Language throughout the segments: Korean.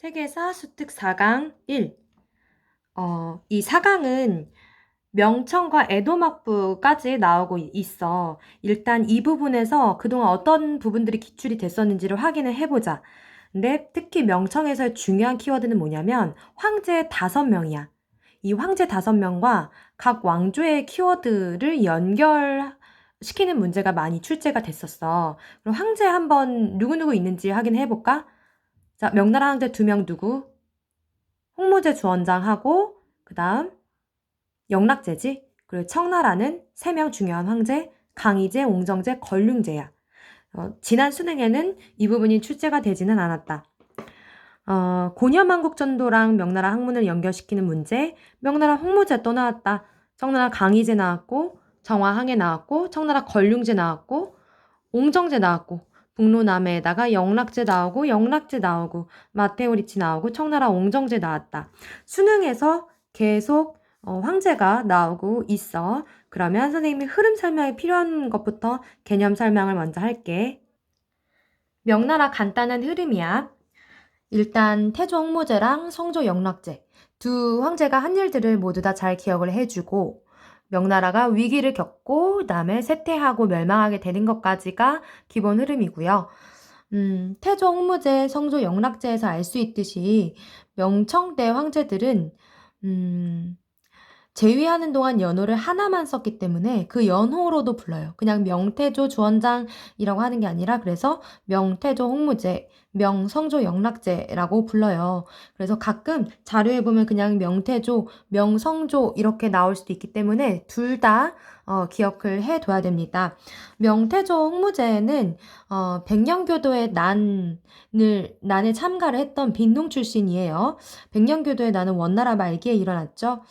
세계사 수특 4강 1. 이 4강은 명청과 애도막부까지 나오고 있어. 일단 이 부분에서 그동안 어떤 부분들이 기출이 됐었는지를 확인을 해보자. 근데 특히 명청에서의 중요한 키워드는 뭐냐면 황제 5명이야. 이 황제 5명과 각 왕조의 키워드를 연결시키는 문제가 많이 출제가 됐었어. 그럼 황제 한번 누구누구 있는지 확인해볼까? 자, 명나라 황제 2명 누구? 홍무제 주원장하고 그 다음 영락제지. 그리고 청나라는 3명 중요한 황제 강희제, 옹정제, 걸륭제야. 지난 수능에는 이 부분이 출제가 되지는 않았다. 고려만국전도랑 명나라 학문을 연결시키는 문제. 명나라 홍무제 또 나왔다. 청나라 강희제 나왔고 정화항해 나왔고 청나라 걸륭제 나왔고 옹정제 나왔고 북로남해에다가 영락제 나오고 영락제 나오고 마테오리치 나오고 청나라 옹정제 나왔다. 수능에서 계속 황제가 나오고 있어. 그러면 선생님이 흐름 설명이 필요한 것부터 개념 설명을 먼저 할게. 명나라 간단한 흐름이야. 일단 태조 홍무제랑 성조 영락제 두 황제가 한 일들을 모두 다 잘 기억을 해주고 명나라가 위기를 겪고 그다음에 쇠퇴하고 멸망하게 되는 것까지가 기본 흐름이고요. 태조 홍무제, 성조 영락제에서 알 수 있듯이 명청때 황제들은 제위하는 동안 연호를 하나만 썼기 때문에 그 연호로도 불러요. 그냥 명태조 주원장이라고 하는 게 아니라 그래서 명태조 홍무제, 명성조 영락제라고 불러요. 그래서 가끔 자료에 보면 그냥 명태조, 명성조 이렇게 나올 수도 있기 때문에 둘 다 기억을 해둬야 됩니다. 명태조 홍무제는 백년교도의 난에 참가를 했던 빈농 출신이에요. 백년교도의 난은 원나라 말기에 일어났죠.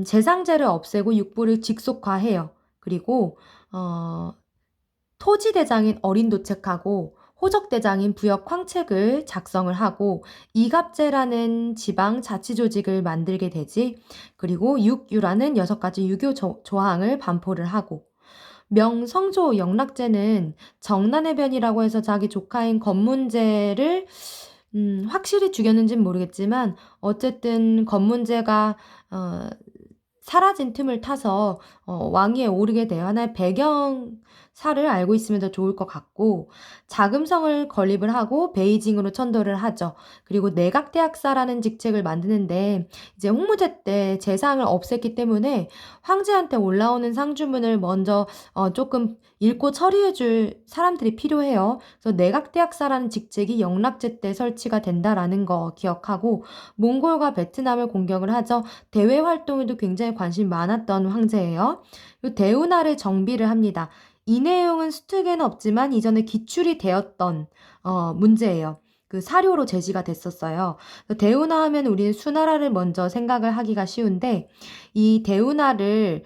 재상제를 없애고 육부를 직속화해요. 그리고 토지대장인 어린도책하고 호적대장인 부역황책을 작성을 하고 이갑제라는 지방자치조직을 만들게 되지. 그리고 육유라는 6가지 유교 조항을 반포를 하고 명성조 영락제는 정난해변이라고 해서 자기 조카인 건문제를 확실히 죽였는지는 모르겠지만 어쨌든 건문제가 사라진 틈을 타서 왕위에 오르게 돼요. 하나의 배경사를 알고 있으면 더 좋을 것 같고 자금성을 건립을 하고 베이징으로 천도를 하죠. 그리고 내각대학사라는 직책을 만드는데 이제 홍무제 때 재상을 없앴기 때문에 황제한테 올라오는 상주문을 먼저 조금 읽고 처리해줄 사람들이 필요해요. 그래서 내각대학사라는 직책이 영락제 때 설치가 된다라는 거 기억하고 몽골과 베트남을 공격을 하죠. 대외 활동에도 굉장히 관심이 많았던 황제예요. 대운하를 정비를 합니다. 이 내용은 수특에는 없지만 이전에 기출이 되었던 문제예요. 그 사료로 제시가 됐었어요. 대운하 하면 우리는 수나라를 먼저 생각을 하기가 쉬운데 이 대운하를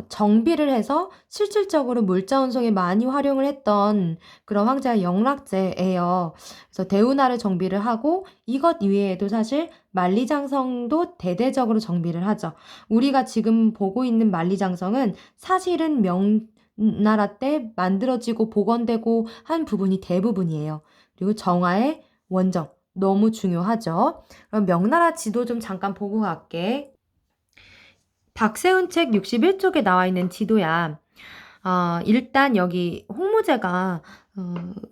정비를 해서 실질적으로 물자 운송에 많이 활용을 했던 그런 황제가 영락제예요. 그래서 대운하를 정비를 하고 이것 이외에도 사실 만리장성도 대대적으로 정비를 하죠. 우리가 지금 보고 있는 만리장성은 사실은 명나라 때 만들어지고 복원되고 한 부분이 대부분이에요. 그리고 정화의 원정 너무 중요하죠. 그럼 명나라 지도 좀 잠깐 보고 갈게. 박세훈 책 61쪽에 나와 있는 지도야. 일단 여기 홍무제가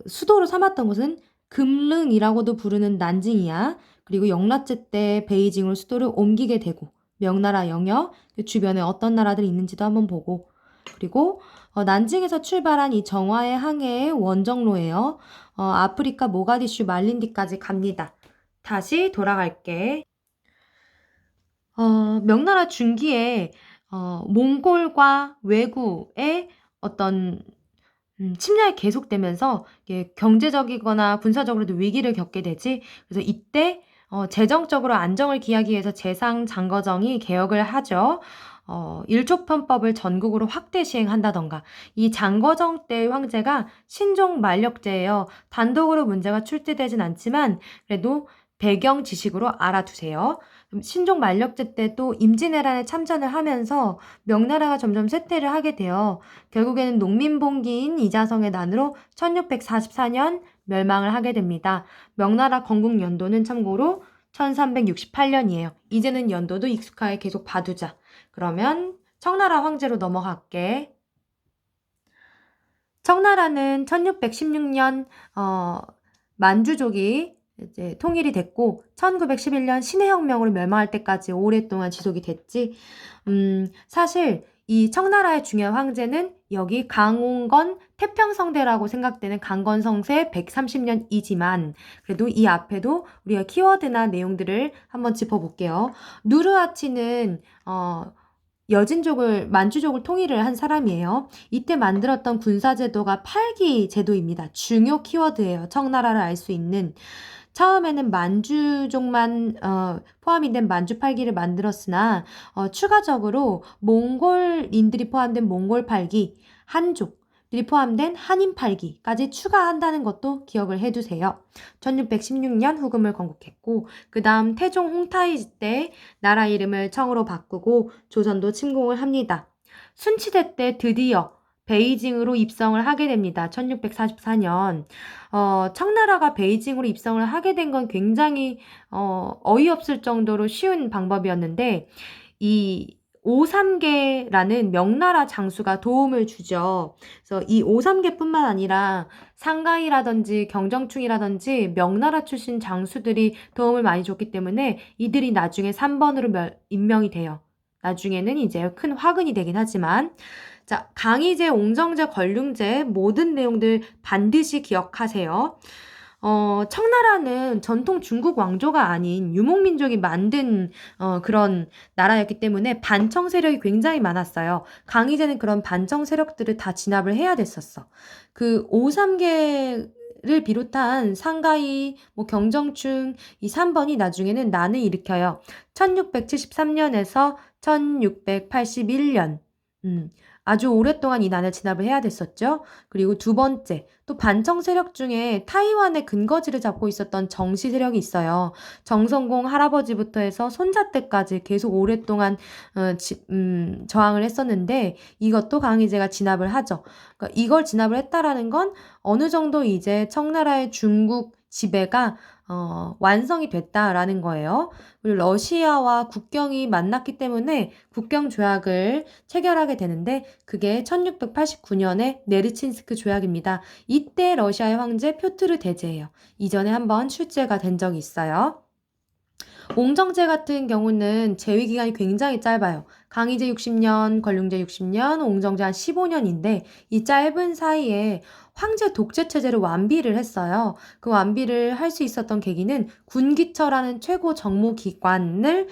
수도로 삼았던 곳은 금릉이라고도 부르는 난징이야. 그리고 영락제 때 베이징으로 수도를 옮기게 되고 명나라 영역 그 주변에 어떤 나라들이 있는지도 한번 보고 그리고 난징에서 출발한 이 정화의 항해의 원정로예요. 아프리카 모가디슈 말린디까지 갑니다. 다시 돌아갈게. 명나라 중기에 몽골과 왜구의 어떤 침략이 계속되면서 경제적이거나 군사적으로도 위기를 겪게 되지. 그래서 이때 재정적으로 안정을 기하기 위해서 재상 장거정이 개혁을 하죠. 일족편법을 전국으로 확대 시행한다던가. 이 장거정 때의 황제가 신종 만력제예요. 단독으로 문제가 출제되진 않지만 그래도 배경 지식으로 알아두세요. 신종 만력제 때 또 임진왜란에 참전을 하면서 명나라가 점점 쇠퇴를 하게 돼요. 결국에는 농민봉기인 이자성의 난으로 1644년 멸망을 하게 됩니다. 명나라 건국 연도는 참고로 1368년이에요. 이제는 연도도 익숙하게 계속 봐두자. 그러면 청나라 황제로 넘어갈게. 청나라는 1616년 만주족이 이제 통일이 됐고 1911년 신해혁명으로 멸망할 때까지 오랫동안 지속이 됐지. 사실 이 청나라의 중요한 황제는 여기 강홍건 태평성대라고 생각되는 강건성세 130년이지만 그래도 이 앞에도 우리가 키워드나 내용들을 한번 짚어볼게요. 누르하치는 만주족을 통일을 한 사람이에요. 이때 만들었던 군사제도가 팔기 제도입니다. 중요 키워드예요. 청나라를 알 수 있는. 처음에는 만주족만 포함이 된 만주팔기를 만들었으나 추가적으로 몽골인들이 포함된 몽골팔기, 한족들이 포함된 한인팔기까지 추가한다는 것도 기억을 해두세요. 1616년 후금을 건국했고 그 다음 태종 홍타이 때 나라 이름을 청으로 바꾸고 조선도 침공을 합니다. 순치대 때 드디어 베이징으로 입성을 하게 됩니다. 1644년. 청나라가 베이징으로 입성을 하게 된 건 굉장히 어이없을 정도로 쉬운 방법이었는데 이 오삼계라는 명나라 장수가 도움을 주죠. 그래서 이 오삼계뿐만 아니라 상가이라든지 경정충이라든지 명나라 출신 장수들이 도움을 많이 줬기 때문에 이들이 나중에 3번으로 임명이 돼요. 나중에는 이제 큰 화근이 되긴 하지만 자, 강희제, 옹정제, 권륭제 모든 내용들 반드시 기억하세요. 청나라는 전통 중국 왕조가 아닌 유목민족이 만든 그런 나라였기 때문에 반청 세력이 굉장히 많았어요. 강희제는 그런 반청 세력들을 다 진압을 해야 됐었어. 그 오삼계를 비롯한 상가이, 경정충 이 3번이 나중에는 난을 일으켜요. 1673년에서 1681년. 아주 오랫동안 이 난을 진압을 해야 됐었죠. 그리고 두 번째, 또 반청 세력 중에 타이완의 근거지를 잡고 있었던 정씨 세력이 있어요. 정성공 할아버지부터 해서 손자 때까지 계속 오랫동안 저항을 했었는데 이것도 강희제가 진압을 하죠. 그러니까 이걸 진압을 했다라는 건 어느 정도 이제 청나라의 중국 지배가 완성이 됐다라는 거예요. 그리고 러시아와 국경이 만났기 때문에 국경 조약을 체결하게 되는데 그게 1689년의 네르친스크 조약입니다. 이때 러시아의 황제 표트르 대제예요. 이전에 한번 출제가 된 적이 있어요. 옹정제 같은 경우는 재위 기간이 굉장히 짧아요. 강희제 60년, 권륭제 60년, 옹정제 한 15년인데 이 짧은 사이에 황제 독재 체제를 완비를 했어요. 그 완비를 할 수 있었던 계기는 군기처라는 최고 정무기관을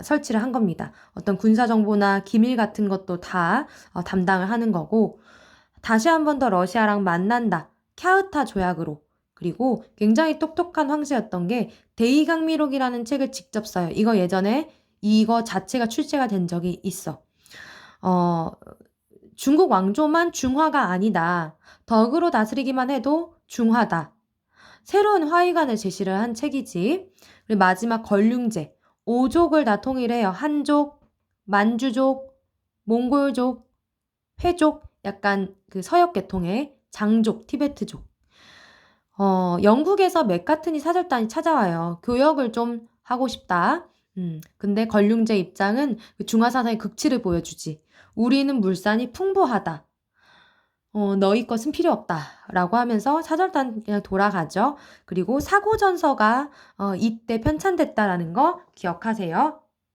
설치를 한 겁니다. 어떤 군사정보나 기밀 같은 것도 다 담당을 하는 거고 다시 한 번 더 러시아랑 만난다. 캬흐타 조약으로. 그리고 굉장히 똑똑한 황제였던 게 대의강미록이라는 책을 직접 써요. 이거 예전에 이거 자체가 출제가 된 적이 있어. 중국 왕조만 중화가 아니다. 덕으로 다스리기만 해도 중화다. 새로운 화의관을 제시를 한 책이지. 그리고 마지막 권륭제. 5족을 다 통일해요. 한족, 만주족, 몽골족, 회족, 약간 그 서역 계통의 장족, 티베트족. 영국에서 맥카트니 사절단이 찾아와요. 교역을 좀 하고 싶다. 근데 권륭제 입장은 그 중화사상의 극치를 보여주지. 우리는 물산이 풍부하다. 너희 것은 필요 없다. 라고 하면서 사절단 그냥 돌아가죠. 그리고 사고전서가 이때 편찬됐다라는 거 기억하세요.